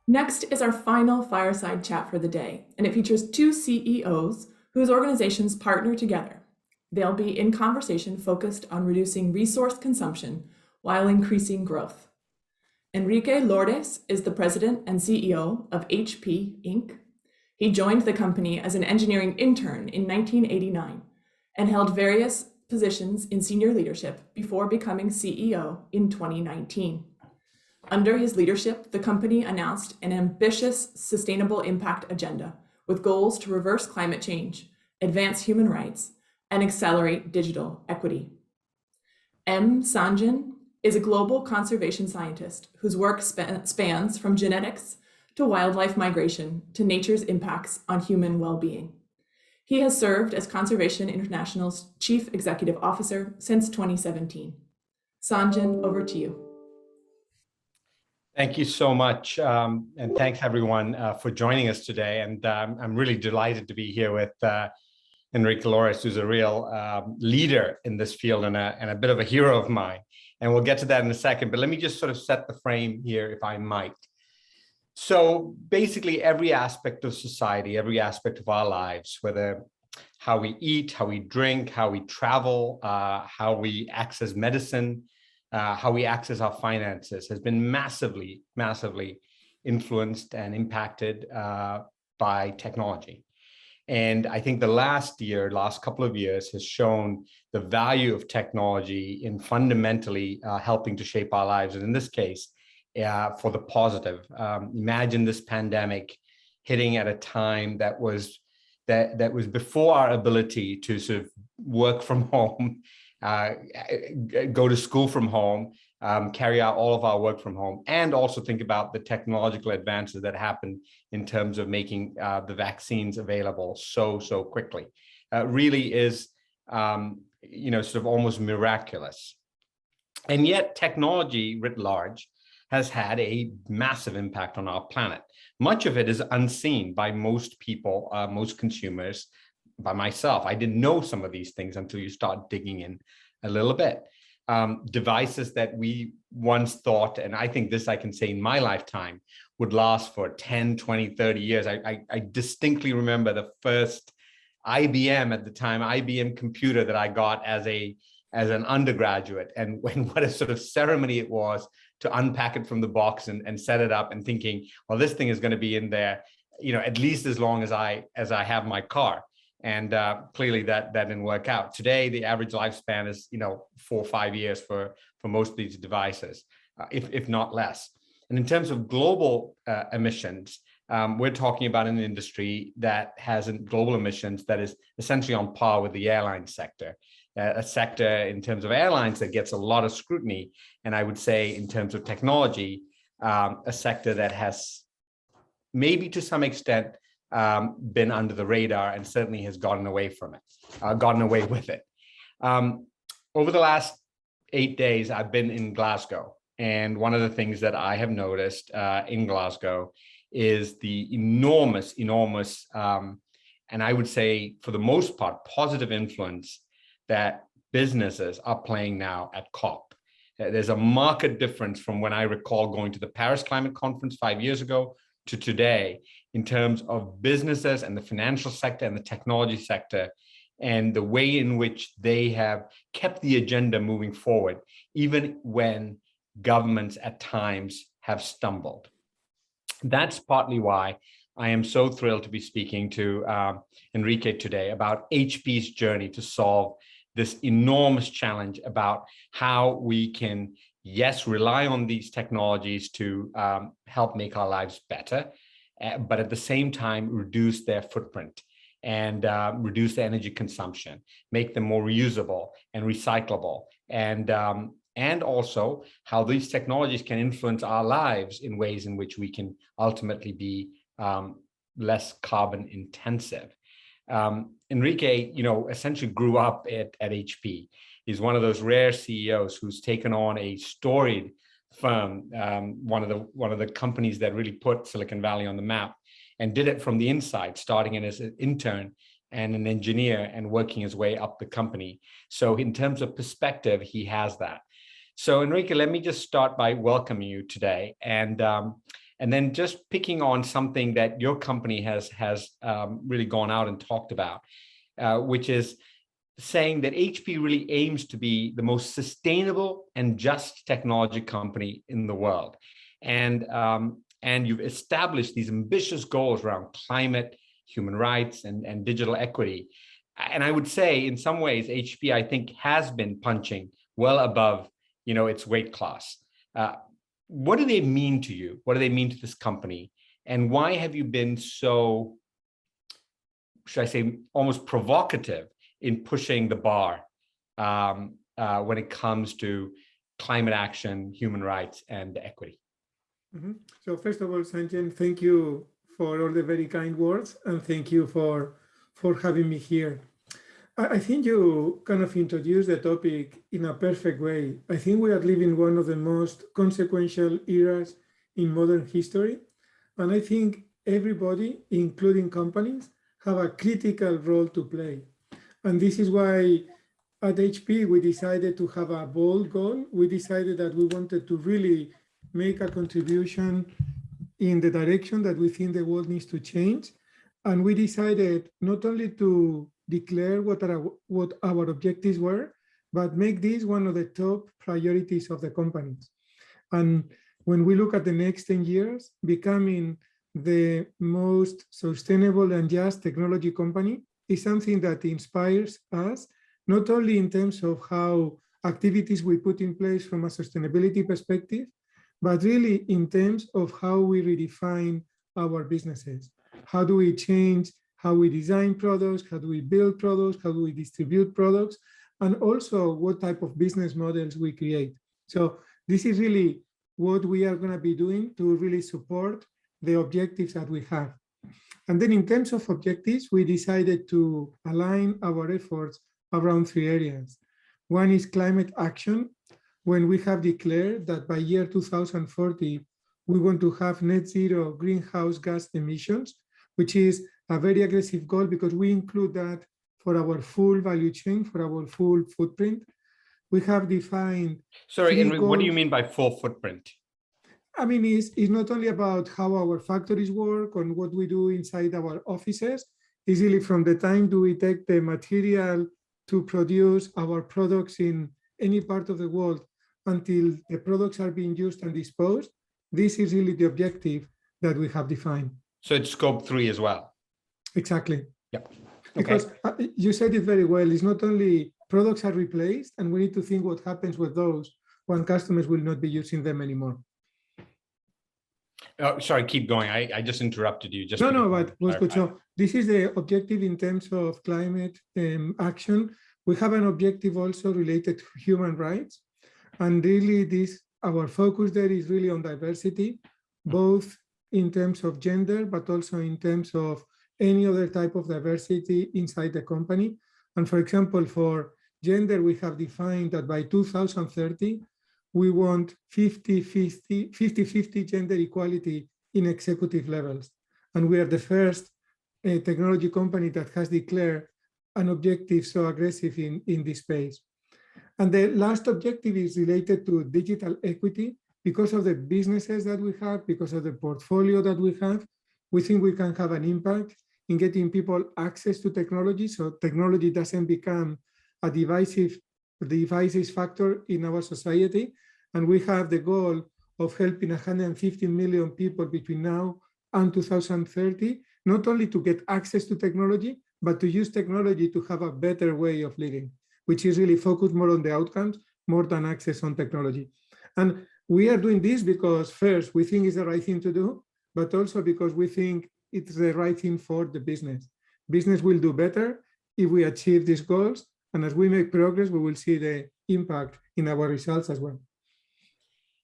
Next is our final fireside chat for the day, and it features two CEOs whose organizations partner together. They'll be in conversation focused on reducing resource consumption while increasing growth. Enrique Lourdes is the president and CEO of HP Inc. He joined the company as an engineering intern in 1989 and held various positions in senior leadership before becoming CEO in 2019. Under his leadership, the company announced an ambitious sustainable impact agenda with goals to reverse climate change, advance human rights, and accelerate digital equity. M. Sanjayan is a global conservation scientist whose work spans from genetics to wildlife migration to nature's impacts on human well-being. He has served as Conservation International's Chief Executive Officer since 2017. Sanjayan, over to you. Thank you so much, and thanks everyone for joining us today. And I'm really delighted to be here with Enrique Lourdes, who's a real leader in this field and a bit of a hero of mine. And we'll get to that in a second, but let me just sort of set the frame here, if I might. So basically every aspect of society, every aspect of our lives, whether how we eat, how we drink, how we travel, how we access medicine, how we access our finances has been massively, massively influenced and impacted by technology. And I think the last couple of years has shown the value of technology in fundamentally helping to shape our lives. And in this case, for the positive. Imagine this pandemic hitting at a time that was before our ability to sort of work from home, go to school from home, carry out all of our work from home, and also think about the technological advances that happened in terms of making the vaccines available so quickly. Really is, sort of almost miraculous. And yet technology writ large has had a massive impact on our planet. Much of it is unseen by most people, most consumers, by myself. I didn't know some of these things until you start digging in a little bit. Devices that we once thought, and I think this I can say in my lifetime, would last for 10, 20, 30 years. I distinctly remember the first IBM at the time, IBM computer that I got as an undergraduate, and what a sort of ceremony it was to unpack it from the box and set it up and thinking, well, this thing is going to be in there, at least as long as I have my car. And clearly that didn't work out. Today, the average lifespan is, 4 or 5 years for most of these devices, if not less. And in terms of global emissions, we're talking about an industry that has global emissions that is essentially on par with the airline sector. A sector in terms of airlines that gets a lot of scrutiny. And I would say in terms of technology, a sector that has maybe to some extent been under the radar and certainly has gotten away with it. Over the last 8 days, I've been in Glasgow. And one of the things that I have noticed in Glasgow is the enormous, and I would say for the most part, positive influence that businesses are playing now at COP. There's a marked difference from when I recall going to the Paris Climate Conference 5 years ago to today in terms of businesses and the financial sector and the technology sector and the way in which they have kept the agenda moving forward, even when governments at times have stumbled. That's partly why I am so thrilled to be speaking to Enrique today about HP's journey to solve this enormous challenge about how we can, yes, rely on these technologies to help make our lives better, but at the same time, reduce their footprint and reduce the energy consumption, make them more reusable and recyclable, and also how these technologies can influence our lives in ways in which we can ultimately be less carbon intensive. Enrique, essentially grew up at HP. He's one of those rare CEOs who's taken on a storied firm, one of the companies that really put Silicon Valley on the map, and did it from the inside, starting in as an intern and an engineer and working his way up the company. So in terms of perspective, he has that. So Enrique, let me just start by welcoming you today. And And then just picking on something that your company has really gone out and talked about, which is saying that HP really aims to be the most sustainable and just technology company in the world. And you've established these ambitious goals around climate, human rights, and digital equity. And I would say in some ways, HP, I think, has been punching well above, its weight class. What do they mean to you? What do they mean to this company? And why have you been so, should I say, almost provocative in pushing the bar when it comes to climate action, human rights, and equity? Mm-hmm. So first of all, Sanjayan, thank you for all the very kind words, and thank you for having me here. I think you kind of introduced the topic in a perfect way. I think we are living one of the most consequential eras in modern history. And I think everybody, including companies, have a critical role to play. And this is why at HP, we decided to have a bold goal. We decided that we wanted to really make a contribution in the direction that we think the world needs to change. And we decided not only to declare what our objectives were, but make this one of the top priorities of the companies. And when we look at the next 10 years, becoming the most sustainable and just technology company is something that inspires us, not only in terms of how activities we put in place from a sustainability perspective, but really in terms of how we redefine our businesses. How do we change how we design products? How do we build products? How do we distribute products? And also what type of business models we create. So this is really what we are going to be doing to really support the objectives that we have. And then in terms of objectives, we decided to align our efforts around 3 areas. One is climate action, when we have declared that by year 2040, we want to have net zero greenhouse gas emissions, which is a very aggressive goal because we include that for our full value chain, for our full footprint. We have defined— Sorry, Enrique, what do you mean by full footprint? I mean, it's not only about how our factories work and what we do inside our offices. It's really from the time do we take the material to produce our products in any part of the world until the products are being used and disposed. This is really the objective that we have defined. So it's scope 3 as well. Exactly. Yep. Okay. Because you said it very well. It's not only products are replaced, and we need to think what happens with those when customers will not be using them anymore. Oh, sorry, keep going. I just interrupted you. Just No, but was good. So this is the objective in terms of climate action. We have an objective also related to human rights. And really our focus there is really on diversity, both in terms of gender, but also in terms of any other type of diversity inside the company. And for example, for gender, we have defined that by 2030, we want 50-50 gender equality in executive levels. And we are the first technology company that has declared an objective so aggressive in this space. And the last objective is related to digital equity. Because of the businesses that we have, because of the portfolio that we have, we think we can have an impact in getting people access to technology, so technology doesn't become a divisive factor in our society. And we have the goal of helping 150 million people between now and 2030, not only to get access to technology, but to use technology to have a better way of living, which is really focused more on the outcomes, more than access on technology. And we are doing this because first, we think it's the right thing to do, but also because we think it's the right thing for the business. Business will do better if we achieve these goals. And as we make progress, we will see the impact in our results as well.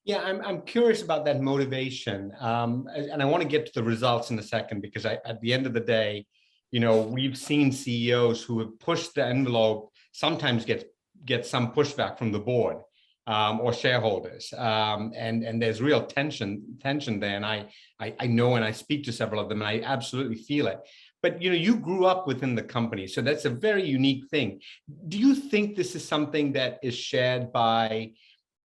Yeah, I'm curious about that motivation. And I want to get to the results in a second, because at the end of the day, we've seen CEOs who have pushed the envelope, sometimes get some pushback from the board or shareholders. And there's real tension there. And I know, and I speak to several of them, and I absolutely feel it. But you grew up within the company, so that's a very unique thing. Do you think this is something that is shared by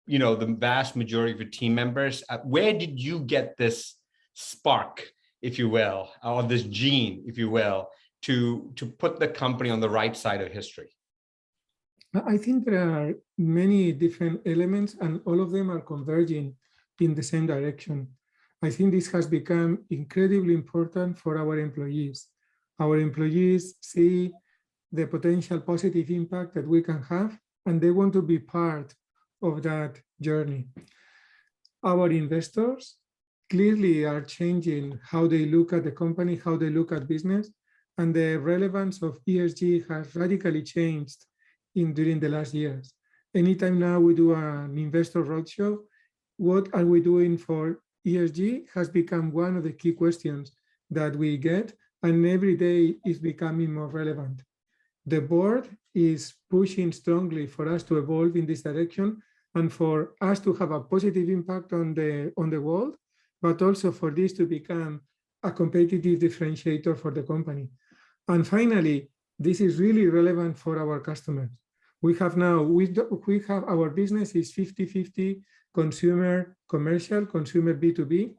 the vast majority of your team members? Where did you get this spark, if you will, or this gene, if you will, to put the company on the right side of history? I think there are many different elements, and all of them are converging in the same direction. I think this has become incredibly important for our employees. Our employees see the potential positive impact that we can have, and they want to be part of that journey. Our investors clearly are changing how they look at the company, how they look at business, and the relevance of ESG has radically changed during the last years. Anytime now we do an investor roadshow, what are we doing for ESG has become one of the key questions that we get, and every day is becoming more relevant. The board is pushing strongly for us to evolve in this direction and for us to have a positive impact on the world, but also for this to become a competitive differentiator for the company. And finally, this is really relevant for our customers. We have our business is 50-50 consumer commercial, consumer B2B.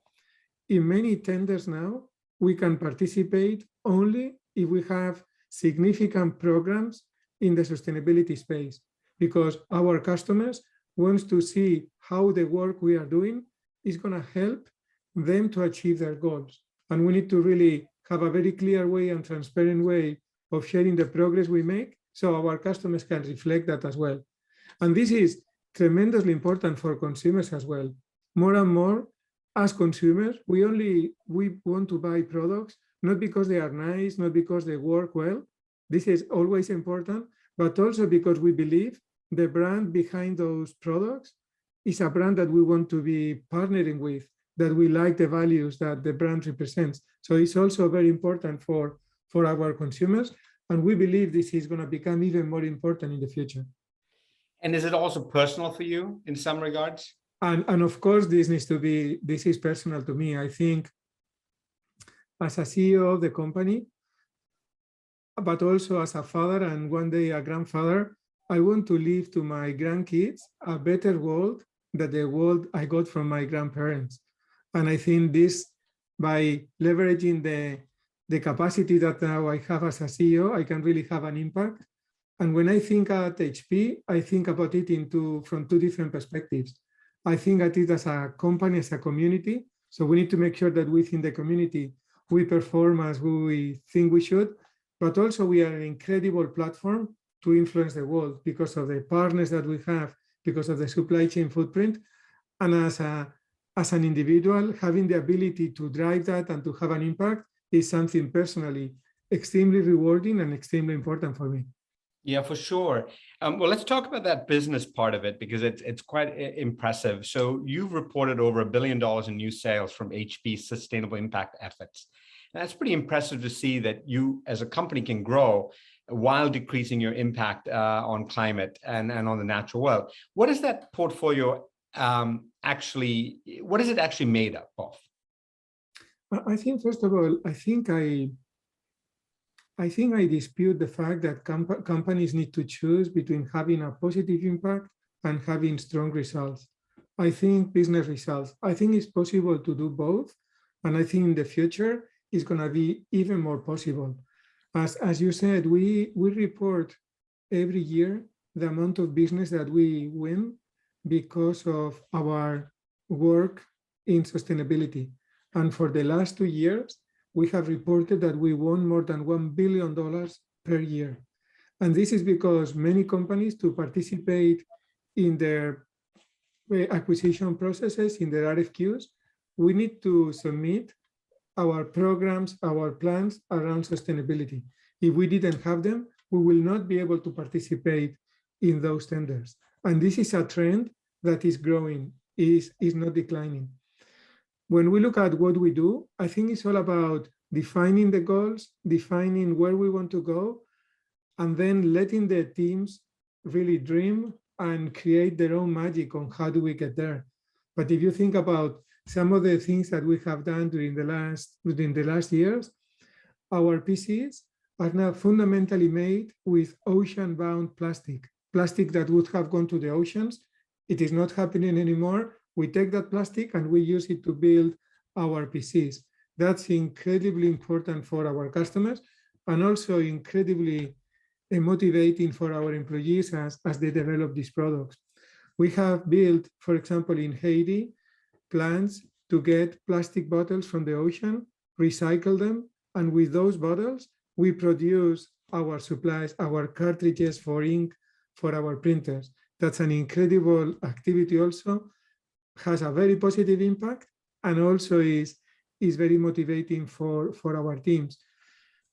In many tenders now, we can participate only if we have significant programs in the sustainability space, because our customers want to see how the work we are doing is going to help them to achieve their goals. And we need to really have a very clear way and transparent way of sharing the progress we make so our customers can reflect that as well. And this is tremendously important for consumers as well. More and more, as consumers, we want to buy products, not because they are nice, not because they work well. This is always important, but also because we believe the brand behind those products is a brand that we want to be partnering with, that we like the values that the brand represents. So it's also very important for our consumers. And we believe this is going to become even more important in the future. And is it also personal for you in some regards? And of course, this is personal to me. I think as a CEO of the company, but also as a father and one day a grandfather, I want to leave to my grandkids a better world than the world I got from my grandparents. And I think this, by leveraging the capacity that now I have as a CEO, I can really have an impact. And when I think at HP, I think about it from two different perspectives. I think at it as a company, as a community. So we need to make sure that within the community, we perform as we think we should, but also we are an incredible platform to influence the world because of the partners that we have, because of the supply chain footprint. And as an individual, having the ability to drive that and to have an impact is something personally extremely rewarding and extremely important for me. Yeah, for sure. Well, let's talk about that business part of it, because it's quite impressive. So you've reported over $1 billion in new sales from HP's sustainable impact efforts. And that's pretty impressive to see that you as a company can grow while decreasing your impact on climate and on the natural world. What is that portfolio actually made up of? I think, first of all, I think I dispute the fact that companies need to choose between having a positive impact and having strong results. I think business results. I think it's possible to do both. And I think in the future, it's going to be even more possible. As you said, we report every year the amount of business that we win because of our work in sustainability. And for the last 2 years, we have reported that we won more than $1 billion per year. And this is because many companies, to participate in their acquisition processes, in their RFQs, we need to submit our programs, our plans around sustainability. If we didn't have them, we will not be able to participate in those tenders. And this is a trend that is growing, is not declining. When we look at what we do, I think it's all about defining the goals, defining where we want to go, and then letting the teams really dream and create their own magic on how do we get there. But if you think about some of the things that we have done during the last years, our PCs are now fundamentally made with ocean-bound plastic that would have gone to the oceans. It is not happening anymore. We take that plastic and we use it to build our PCs. That's incredibly important for our customers and also incredibly motivating for our employees as they develop these products. We have built, for example, in Haiti, plants to get plastic bottles from the ocean, recycle them, and with those bottles, we produce our supplies, our cartridges for ink for our printers. That's an incredible activity also, has a very positive impact, and also is very motivating for our teams.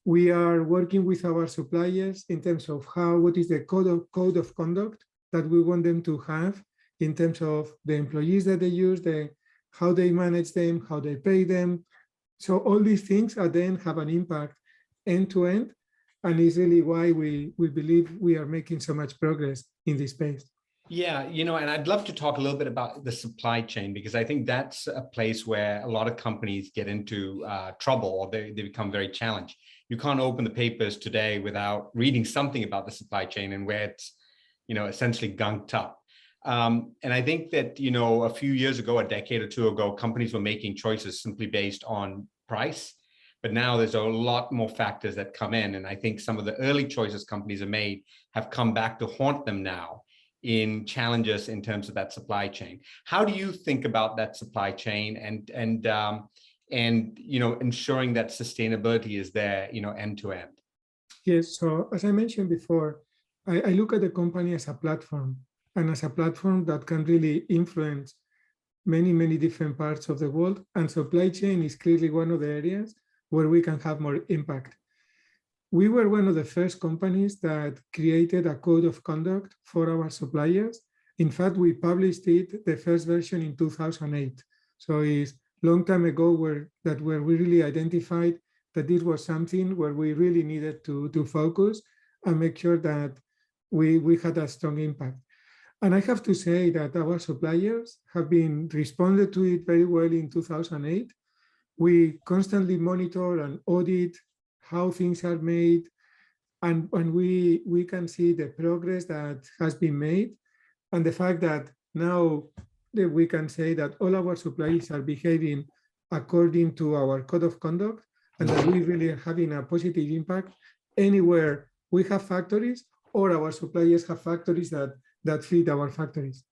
We are working with our suppliers in terms of what is the code of conduct that we want them to have in terms of the employees that they use, how they manage them, how they pay them. So all these things then have an impact end to end, and is really why we believe we are making so much progress in this space. Yeah, and I'd love to talk a little bit about the supply chain, because I think that's a place where a lot of companies get into trouble, or they become very challenged. You can't open the papers today without reading something about the supply chain and where it's, essentially gunked up. And I think that, a few years ago, a decade or two ago, companies were making choices simply based on price. But now there's a lot more factors that come in. And I think some of the early choices companies have made have come back to haunt them now in challenges in terms of that supply chain. How do you think about that supply chain and ensuring that sustainability is there, end to end? Yes, so as I mentioned before, I look at the company as a platform, and as a platform that can really influence many, many different parts of the world. And supply chain is clearly one of the areas where we can have more impact. We were one of the first companies that created a code of conduct for our suppliers. In fact, we published it, the first version, in 2008. So it's a long time ago where we really identified that this was something where we really needed to focus and make sure that we had a strong impact. And I have to say that our suppliers have been responded to it very well in 2008. We constantly monitor and audit how things are made, and we can see the progress that has been made, and the fact that now we can say that all our suppliers are behaving according to our code of conduct, and that we really are having a positive impact anywhere we have factories or our suppliers have factories that feed our factories.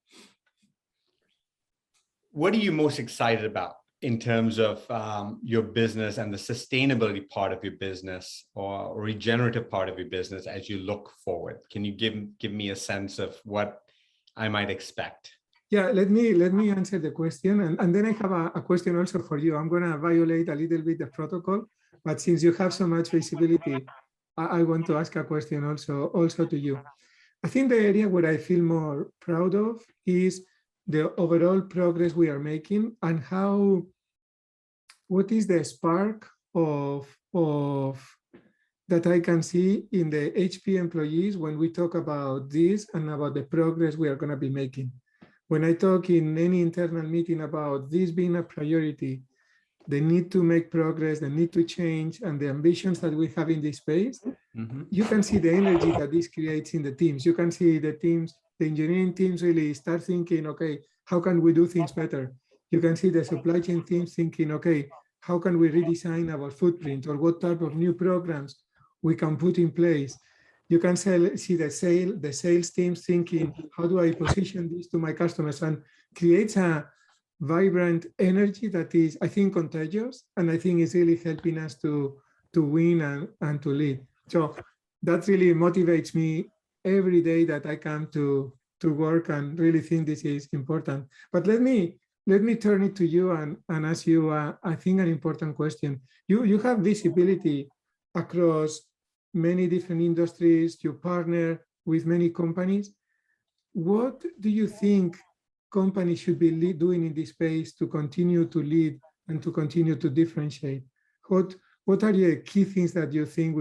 What are you most excited about in terms of your business and the sustainability part of your business or regenerative part of your business as you look forward? Can you give me a sense of what I might expect? Yeah, let me answer the question, and then I have a question also for you. I'm going to violate a little bit the protocol, but since you have so much visibility, I want to ask a question also to you. I think the area where I feel more proud of is the overall progress we are making, and what is the spark of that I can see in the HP employees when we talk about this and about the progress we are going to be making. When I talk in any internal meeting about this being a priority, the need to make progress, the need to change, and the ambitions that we have in this space, you can see the energy that this creates in the teams. You can see the teams, the engineering teams really start thinking, okay, how can we do things better? You can see the supply chain teams thinking, okay, how can we redesign our footprint, or what type of new programs we can put in place? You can see the sales teams thinking, how do I position this to my customers? And creates a vibrant energy that is, I think, contagious, and I think is really helping us to win and to lead. So that really motivates me every day that I come to work and really think this is important. But let me turn it to you and ask you, I think, an important question. You have visibility across many different industries, you partner with many companies. What do you think companies should be doing in this space to continue to lead and to continue to differentiate? What are the key things that you think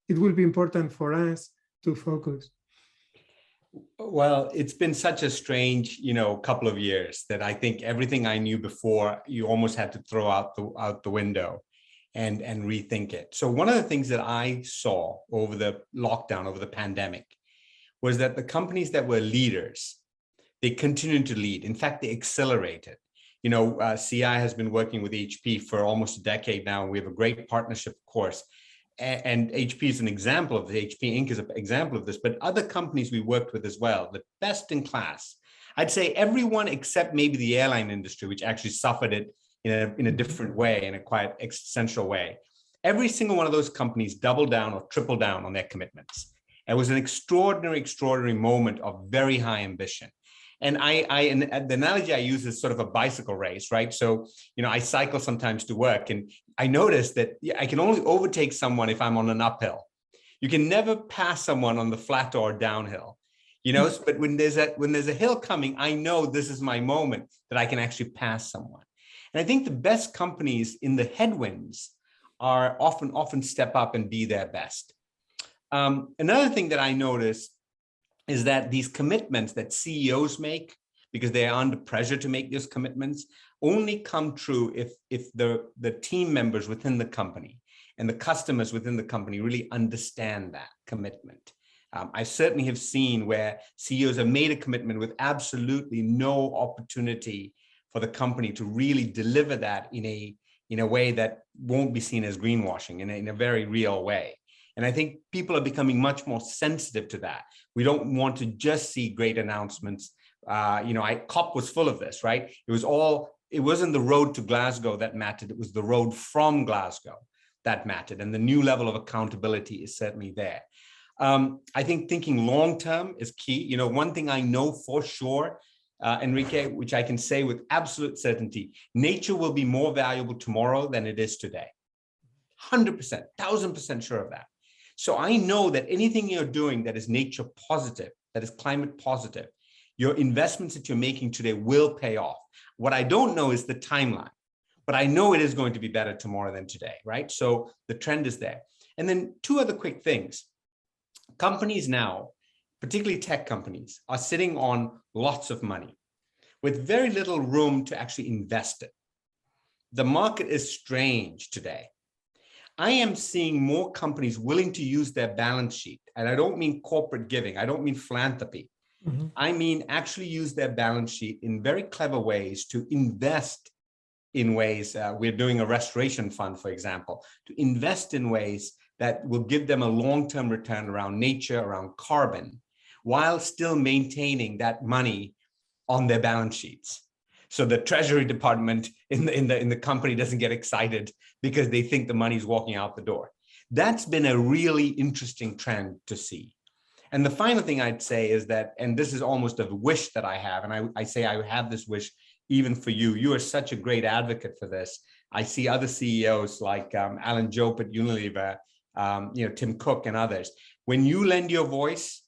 it will be important for us to focus? Well, it's been such a strange, couple of years that I think everything I knew before, you almost had to throw out the window and rethink it. So one of the things that I saw over the lockdown, over the pandemic, was that the companies that were leaders, they continued to lead. In fact, they accelerated. CI has been working with HP for almost a decade now, and we have a great partnership, of course. And HP is an example of this. HP Inc. is an example of this, but other companies we worked with as well, the best in class. I'd say everyone except maybe the airline industry, which actually suffered it in a different way, in a quite existential way. Every single one of those companies doubled down or tripled down on their commitments. It was an extraordinary moment of very high ambition. And the analogy I use is sort of a bicycle race, right? So, I cycle sometimes to work, and I noticed that I can only overtake someone if I'm on an uphill. You can never pass someone on the flat or downhill, but when there's a hill coming, I know this is my moment that I can actually pass someone. And I think the best companies in the headwinds are often step up and be their best. Another thing that I noticed is that these commitments that CEOs make, because they are under pressure to make those commitments, only come true if the team members within the company and the customers within the company really understand that commitment. I certainly have seen where CEOs have made a commitment with absolutely no opportunity for the company to really deliver that in a way that won't be seen as greenwashing, in a very real way. And I think people are becoming much more sensitive to that. We don't want to just see great announcements. COP was full of this, right? It wasn't the road to Glasgow that mattered. It was the road from Glasgow that mattered. And the new level of accountability is certainly there. I think thinking long-term is key. One thing I know for sure, Enrique, which I can say with absolute certainty, nature will be more valuable tomorrow than it is today. 100%, 1000% sure of that. So I know that anything you're doing that is nature positive, that is climate positive, your investments that you're making today will pay off. What I don't know is the timeline, but I know it is going to be better tomorrow than today, right? So the trend is there. And then two other quick things. Companies now, particularly tech companies, are sitting on lots of money with very little room to actually invest it. The market is strange today. I am seeing more companies willing to use their balance sheet. And I don't mean corporate giving. I don't mean philanthropy. Mm-hmm. I mean actually use their balance sheet in very clever ways to invest in ways. We're doing a restoration fund, for example, to invest in ways that will give them a long-term return around nature, around carbon, while still maintaining that money on their balance sheets. So the Treasury Department in the company doesn't get excited because they think the money's walking out the door. That's been a really interesting trend to see. And the final thing I'd say is that, and this is almost a wish that I have, and I say I have this wish even for you. You are such a great advocate for this. I see other CEOs like Alan Jope at Unilever, Tim Cook and others. When you lend your voice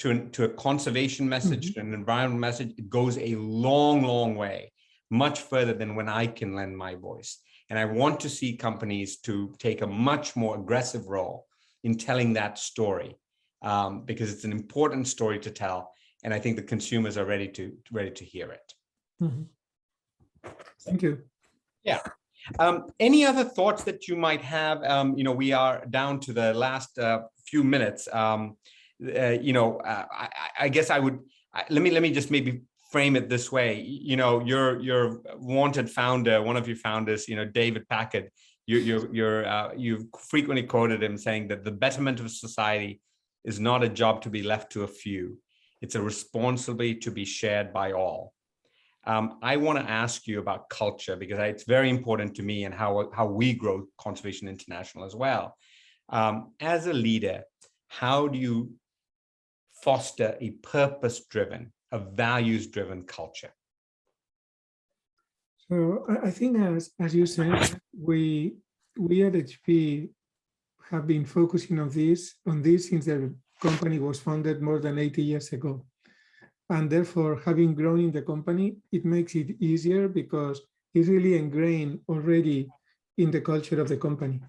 to a conservation message, to an environmental message, it goes a long way, much further than when I can lend my voice. And I want to see companies to take a much more aggressive role in telling that story, because it's an important story to tell. And I think the consumers are ready to hear it. Mm-hmm. Thank you. Yeah. Any other thoughts that you might have? We are down to the last few minutes. I guess I would, let me just maybe frame it this way. Your wanted founder, one of your founders, David Packard, you've frequently quoted him saying that the betterment of society is not a job to be left to a few. It's a responsibility to be shared by all. I want to ask you about culture, because it's very important to me and how we grow Conservation International as well. As a leader, how do you foster a purpose-driven, a values-driven culture? So I think, as you said, we at HP have been focusing on this since the company was founded more than 80 years ago. And therefore, having grown in the company, it makes it easier because it's really ingrained already in the culture of the company.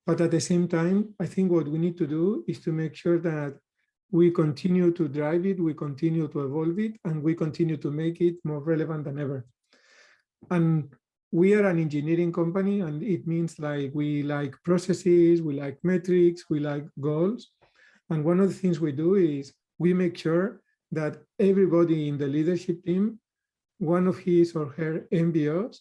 But at the same time, I think what we need to do is to make sure that we continue to drive it, we continue to evolve it, and we continue to make it more relevant than ever. And we are an engineering company, and it means like we like processes, we like metrics, we like goals. And one of the things we do is we make sure that everybody in the leadership team one of his or her MBOs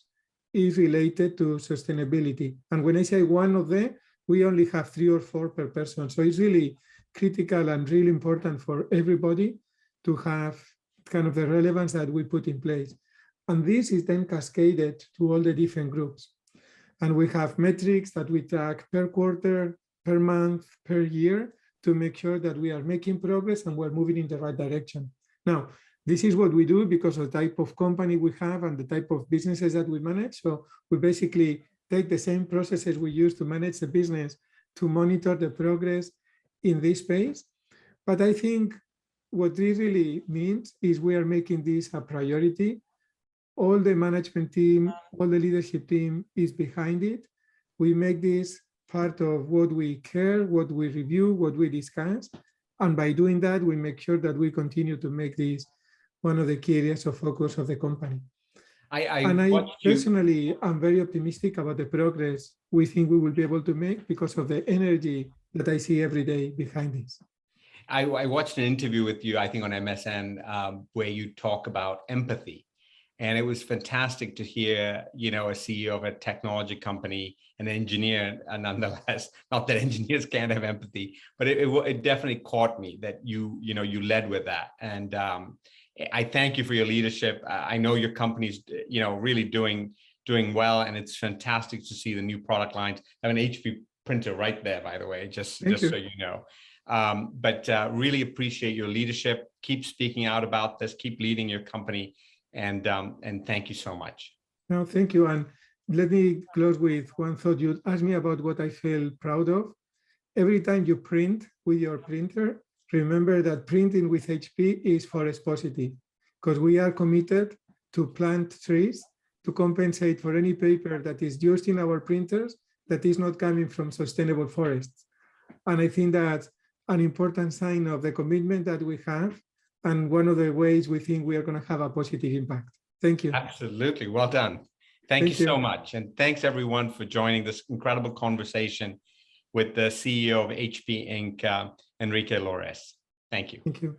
is related to sustainability. And when I say one of them, we only have 3 or 4 per person. So it's really critical and really important for everybody to have kind of the relevance that we put in place. And this is then cascaded to all the different groups. And we have metrics that we track per quarter, per month, per year to make sure that we are making progress and we're moving in the right direction. Now, this is what we do because of the type of company we have and the type of businesses that we manage. So we basically take the same processes we use to manage the business to monitor the progress in this space. But I think what this really means is we are making this a priority. All the management team, all the leadership team is behind it. We make this part of what we care, what we review, what we discuss. And by doing that, we make sure that we continue to make this one of the key areas of focus of the company. I personally am very optimistic about the progress we think we will be able to make because of the energy that I see every day behind this. I watched an interview with you, I think on MSN, where you talk about empathy. And it was fantastic to hear, you know, a CEO of a technology company, an engineer, nonetheless, not that engineers can't have empathy, but it definitely caught me that you led with that. And I thank you for your leadership. I know your company's, you know, really doing well, and it's fantastic to see the new product lines. I have an HP printer right there, by the way, just so you know. But really appreciate your leadership. Keep speaking out about this. Keep leading your company. And thank you so much. No, thank you. And let me close with one thought. You asked me about what I feel proud of. Every time you print with your printer, remember that printing with HP is forest positive, because we are committed to plant trees to compensate for any paper that is used in our printers that is not coming from sustainable forests. And I think that's an important sign of the commitment that we have, and one of the ways we think we are going to have a positive impact. Thank you. Absolutely. Well done. Thank you so much. And thanks everyone for joining this incredible conversation with the CEO of HP Inc., Enrique Lores. Thank you. Thank you.